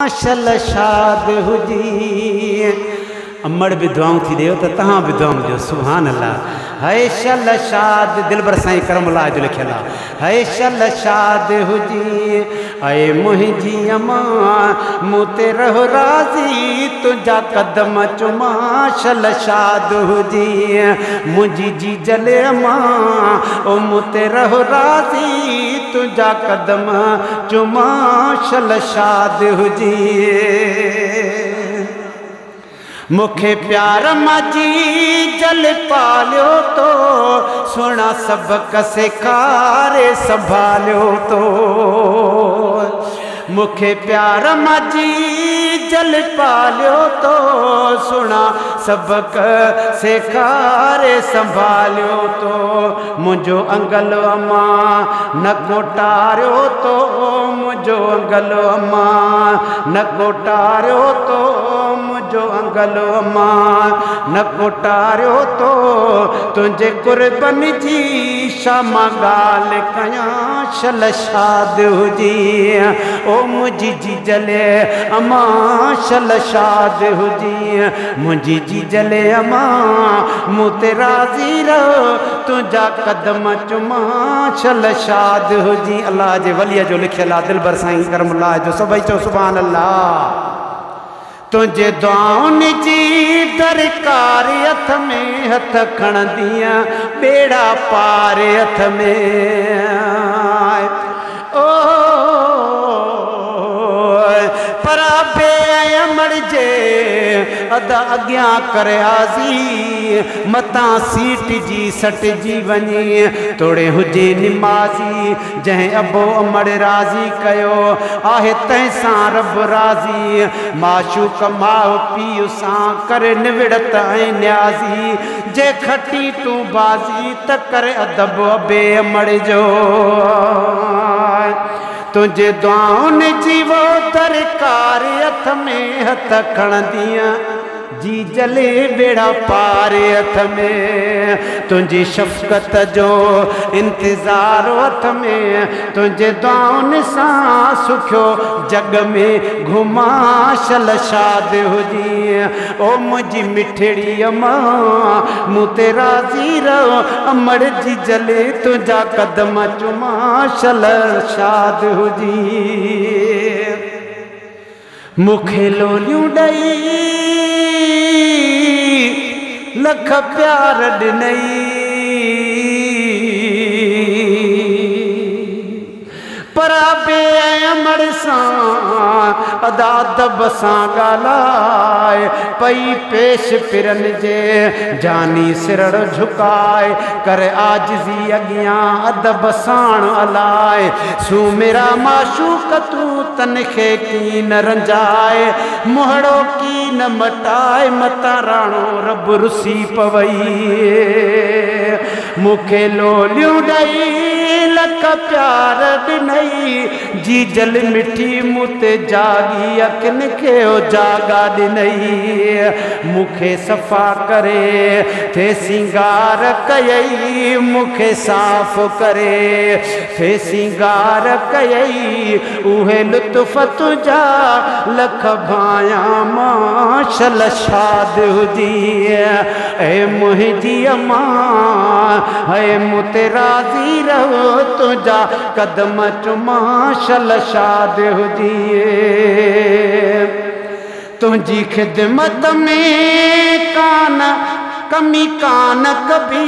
शल शाद हुजी अमड़ भी दुआऊं थी देव तो तहां भी दुआऊं जो सुभान अल्लाह। है शल शाद दिलबर साईं करमला जो लिखियल है शल शाद हुजी ऐ मुंहिंजी अम्मा मूं ते रहो राज़ी तुंहिंजा कदम चुमा शल शाद हुजी मुंहिंजी जी जले अम्मा ओ मूं ते रहो राज़ी तुंहिंजा कदम चुमा शल शाद हुजी मुखे प्यार माजी जल पालियो तो सुना सबक सेखारे संभालियो तो मुखे प्यार माजी जल पालियो तो सुना सबक सेखारे संभालियो तो मुझो अंगल अम्मा न कोटारियो तो मुझो अंगल अम्मा न कोटारियो तो मुझो अंगल अम्मा न कोटारियो तो तुझे कुर्बन जी शामा गाल कयां शल शाद हुजी ओ मुझी जी जले अम्मा शल शाद हुजी मुझी जी जले अम्मा मूं ते राज़ी रहो तुझा कदम चुमा शल शाद हुजी। अल्लाह जे वलीअ जो लिखियल आहे दिलबर साईं करमला जो सभई चो सुभान अल्लाह। तुझे दुआउनि जी दरकार हथ में हथ खणंदीअ बेड़ा पार हथ में ओ परा बे अमड़ जे अदा अॻियां करे आज़ी मतां सीट जी सट जी वञे तोड़े हुजे निमाज़ी जंहिं अबो अमड़ राज़ी कयो आहे तंहिंसां रब राज़ी माशूक माउ पीउ सां करे निविड़त ऐं न्याज़ी जे खटी तूं बाज़ी त करे अदब अबे अमड़ जो तुझे दुआउनि जी वो दरकार हथ में हथ खणंदीअ जी जले बेड़ा पार हथ में तुझी शफ़क़त जो इंतज़ार हथ में तुझे दुआउनि सां सुखियो जग में घुमा शल शाद हुजी ओ मुझी मिठड़ी अम्मा मूं ते राज़ी रहो अमड़ जी जले तुझा कदम चुमा शल शाद हुजी मुखे लोलियूं ॾई लख प्यार ॾिनई परा बे अमड़ सां अदा अदब सां ॻाल्हाए पई पेश पिरन जे जानी सिरड़ झुकाए करे आजिज़ी अॻियां अदब साण अलाए सुमेरा माशूक तूं तनखे की न रंजाए मुहड़ो की न मटाए मता राणो रब रुसी पवई मुखे लोलियूं ॾई लख प्यार ॾिनई जी जल मिठी मूं ते जागी अखिन खे जागा ॾिनई मूंखे सफ़ा करे थे सिंगार कयई मूंखे साफ़ करे थे सिंगार कयई उहे लुत्फ़ तुंहिंजा लख भाया मां शल शाद हुजी ऐ मुंहिंजी अम्मा है मूं ते राज़ी रहो तुझा कदम चुमा शल शाद हुजी तुझी खिदमत में कान कमी कान कभी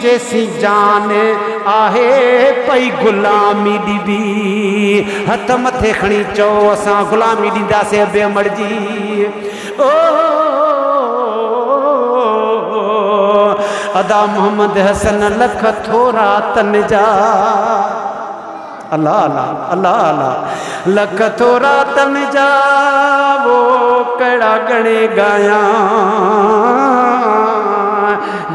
जैसी जान आहे पई गुलामी ॾिबी हथ मथे खणी चओ असां गुलामी ॾींदासीं अबे अमड़ जी ओ अदा मोहम्मद हसन लख थोरा तन जा अल्लाह अल्लाह अल्लाह अल्लाह लख थोरा तन जा वो कड़ा गणे गाया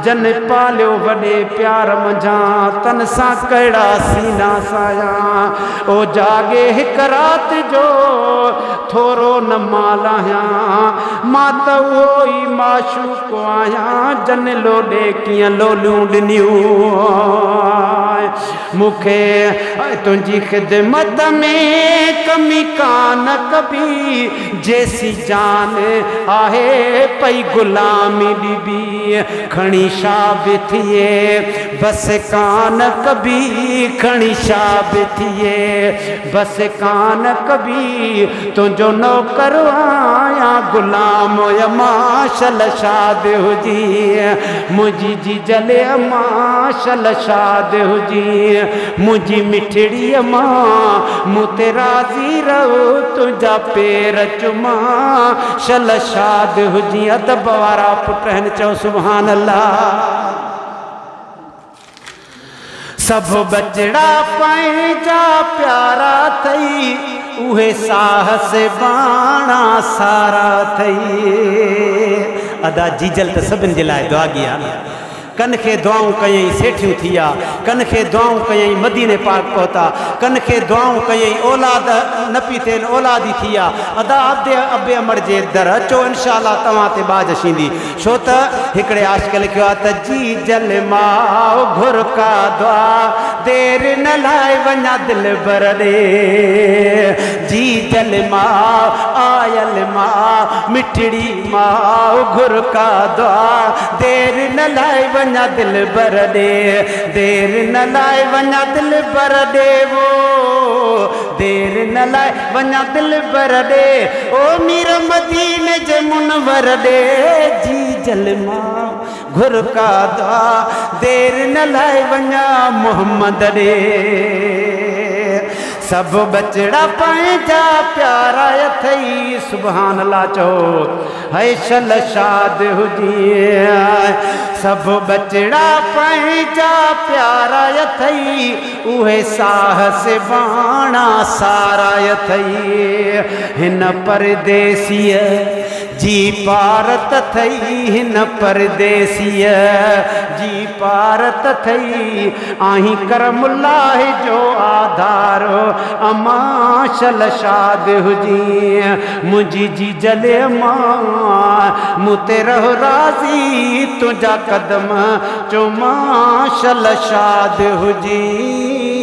जन पालियो वॾे प्यार मंझां तन सां कहिड़ा सीना साया ओ जागे हिक रात जो थोरो न मालायां मां त उहो ई माशूक आहियां जन लोॾे कीअं लोलियूं ॾिनियूं मूंखे तुंहिंजी ख़िदमत में कमी कान कबी जैसी जान आहे पई गुलामी ॾिबी खणी छा बि थिए बस कान कबी खणी छा बि थिए बस कान कबी तुंहिंजो नौकर आहियां गुलाम माशल शाद हुजी मुंहिंजी जी जले माशल शाद हुजी मुंहिंजी मिठड़ीअ मां मूं ते राज़ी रहो तुंहिंजा पेर चुमा शल शाद हुजी अदब वारा पुट आहिनि चओ सुभान अल्लाह सब बचड़ा पंहिंजा प्यारा थई उहे साहस बाणा सारा थई अदा जीजल त सभिनि जे लाइ दुआगी आहे कन खे दुआऊं कयईं सेठियूं थिया कन खे दुआऊं कयईं मदीने पाक पहुता कन खे दुआऊं कयईं औलाद न पई थियनि औलादी थिया अदा अबे अमर जे दर अचो इंशाअल्लाह तव्हां ते बाज शींदी छो त हिकिड़े आशिक़ लिखियो आहे त जी जल माओ घुर का दुआ देर न लाइ वञा दिल बर ॾे जी जल माओ आयल मां मिठड़ी माओ घुर का दुआ देर न लाइ वञा दिल बर ॾे देर न लाइ वञा दिल बर ॾे वो देर न लाइ वञा दिल बर ॾे ओ मीर मदीने जे मुनवर ॾे जी जल मां घुर का दुआ देर न लाइ वञा मोहम्मद ॾे सब बचड़ा पंहिंजा प्यारा अथई सुभान अल्लाह चओ है शल शाद हुजी सब बचड़ा पंहिंजा प्यारा अथई उहे साहस बाणा सारा अथई हिन परदेसीअ जी पारत थई हिन परदेसीअ जी पारत थई आहीं करमुल्लाह जो आधारो अमा शल शाद हुजी मुंहिंजी जी जले मां मूं ते रहो राज़ी तुंहिंजा कदम चुमा शल शाद हुजी